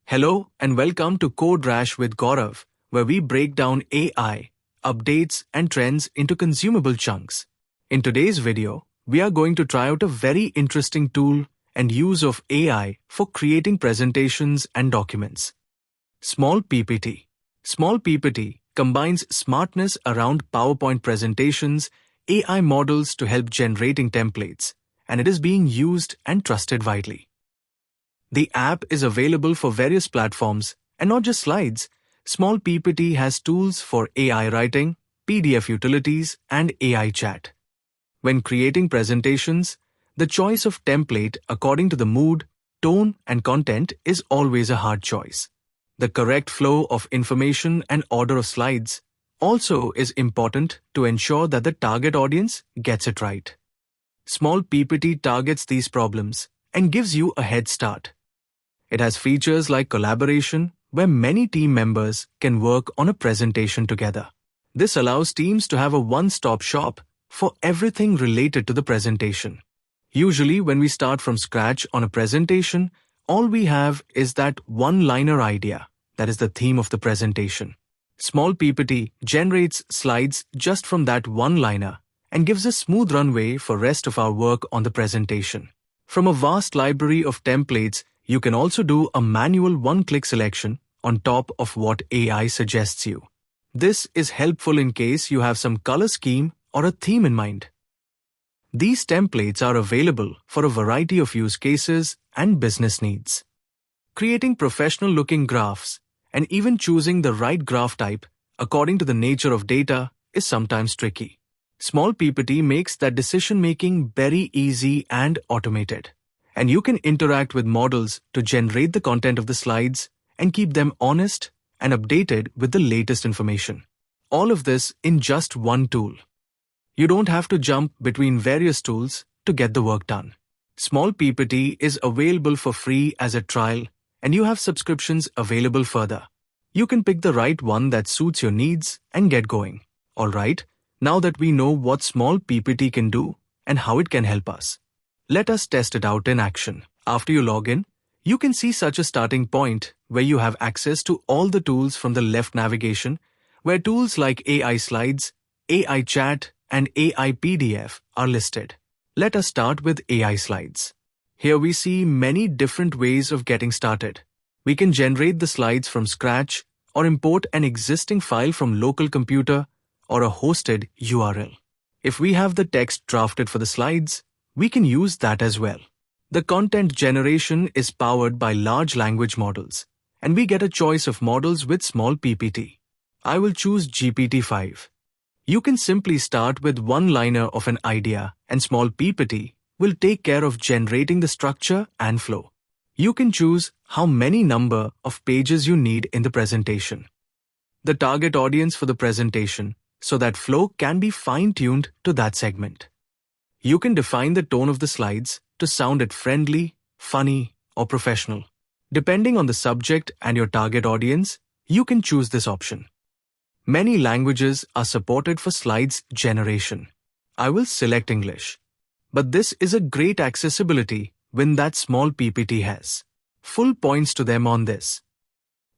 Hello and welcome to Code Rash with Gaurav, where we break down AI, updates and trends into consumable chunks. In today's video, we are going to try out a very interesting tool and use of AI for creating presentations and documents. Small PPT. Small PPT combines smartness around PowerPoint presentations, AI models to help generating templates, and it is being used and trusted widely. The app is available for various platforms and not just slides. Small PPT has tools for AI writing, PDF utilities, and AI chat. When creating presentations, the choice of template according to the mood, tone, and content is always a hard choice. The correct flow of information and order of slides also is important to ensure that the target audience gets it right. Small PPT targets these problems and gives you a head start. It has features like collaboration, where many team members can work on a presentation together. This allows teams to have a one-stop shop for everything related to the presentation. Usually, when we start from scratch on a presentation, all we have is that one-liner idea, that is the theme of the presentation. Small PPT generates slides just from that one-liner and gives a smooth runway for rest of our work on the presentation. From a vast library of templates, you can also do a manual one-click selection on top of what AI suggests you. This is helpful in case you have some color scheme or a theme in mind. These templates are available for a variety of use cases and business needs. Creating professional-looking graphs and even choosing the right graph type according to the nature of data is sometimes tricky. Small PPT makes that decision-making very easy and automated. And you can interact with models to generate the content of the slides and keep them honest and updated with the latest information. All of this in just one tool. You don't have to jump between various tools to get the work done. Small PPT is available for free as a trial, and you have subscriptions available further. You can pick the right one that suits your needs and get going. Alright, now that we know what Small PPT can do and how it can help us, let us test it out in action. After you log in, you can see such a starting point where you have access to all the tools from the left navigation, where tools like AI Slides, AI Chat, and AI PDF are listed. Let us start with AI Slides. Here we see many different ways of getting started. We can generate the slides from scratch or import an existing file from local computer or a hosted URL. If we have the text drafted for the slides, we can use that as well. The content generation is powered by large language models, and we get a choice of models with Small PPT. I will choose GPT-5. You can simply start with one-liner of an idea, and Small PPT will take care of generating the structure and flow. You can choose how many number of pages you need in the presentation, the target audience for the presentation, so that flow can be fine-tuned to that segment. You can define the tone of the slides to sound it friendly, funny, or professional. Depending on the subject and your target audience, you can choose this option. Many languages are supported for slides generation. I will select English. But this is a great accessibility when that Small PPT has. Full points to them on this.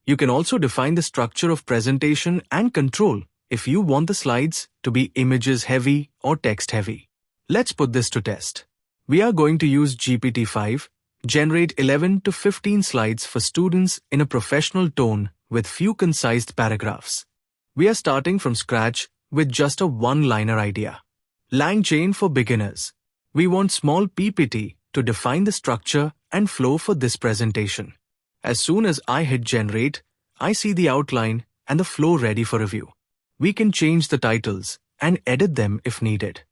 You can also define the structure of presentation and control if you want the slides to be images heavy or text heavy. Let's put this to test. We are going to use GPT-5, generate 11 to 15 slides for students in a professional tone with few concise paragraphs. We are starting from scratch with just a one-liner idea. LangChain for beginners. We want Small PPT to define the structure and flow for this presentation. As soon as I hit generate, I see the outline and the flow ready for review. We can change the titles and edit them if needed.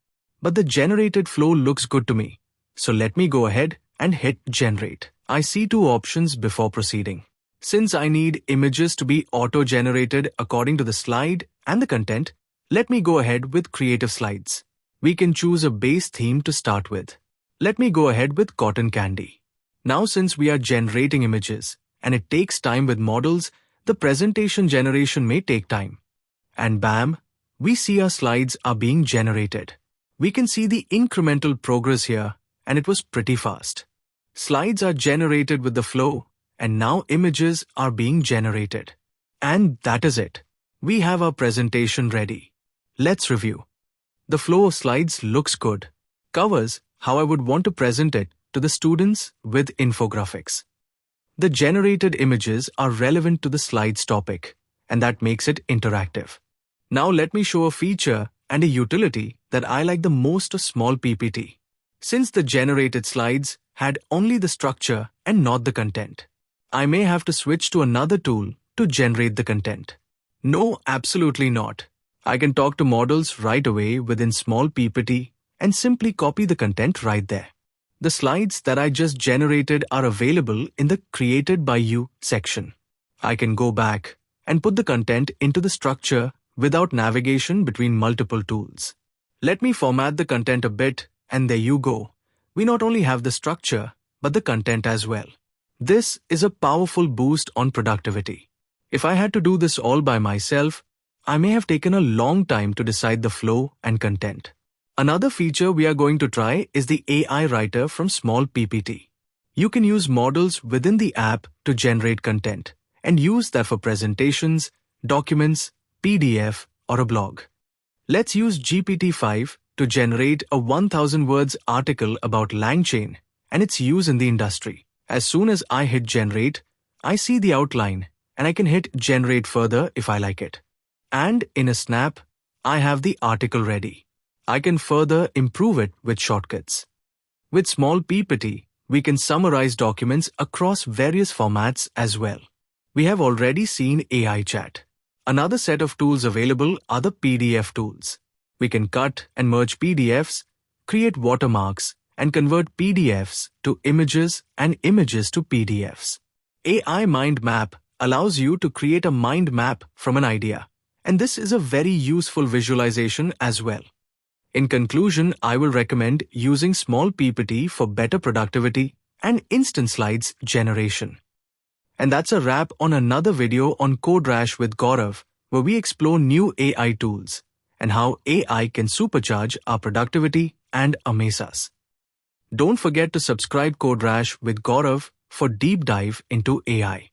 But the generated flow looks good to me, so let me go ahead and hit generate. I see two options before proceeding. Since I need images to be auto-generated according to the slide and the content, let me go ahead with Creative Slides. We can choose a base theme to start with. Let me go ahead with Cotton Candy. Now since we are generating images and it takes time with models, the presentation generation may take time. And bam, we see our slides are being generated. We can see the incremental progress here, and it was pretty fast. Slides are generated with the flow, and now images are being generated. And that is it. We have our presentation ready. Let's review. The flow of slides looks good. Covers how I would want to present it to the students with infographics. The generated images are relevant to the slide's topic, and that makes it interactive. Now let me show a feature and a utility that I like the most of Small PPT. Since the generated slides had only the structure and not the content, I may have to switch to another tool to generate the content. No, absolutely not. I can talk to models right away within Small PPT and simply copy the content right there. The slides that I just generated are available in the Created by You section. I can go back and put the content into the structure without navigation between multiple tools. Let me format the content a bit, and there you go. We not only have the structure, but the content as well. This is a powerful boost on productivity. If I had to do this all by myself, I may have taken a long time to decide the flow and content. Another feature we are going to try is the AI writer from Small PPT. You can use models within the app to generate content and use that for presentations, documents, PDF, or a blog. Let's use GPT-5 to generate a 1000 words article about LangChain and its use in the industry. As soon as I hit generate, I see the outline and I can hit generate further if I like it. And in a snap, I have the article ready. I can further improve it with shortcuts. With Small PPT, we can summarize documents across various formats as well. We have already seen AI chat. Another set of tools available are the PDF tools. We can cut and merge PDFs, create watermarks, and convert PDFs to images and images to PDFs. AI Mind Map allows you to create a mind map from an idea, and this is a very useful visualization as well. In conclusion, I will recommend using Small PPT for better productivity and instant slides generation. And that's a wrap on another video on Code with Gaurav, where we explore new AI tools and how AI can supercharge our productivity and amaze us. Don't forget to subscribe Code with Gaurav for deep dive into AI.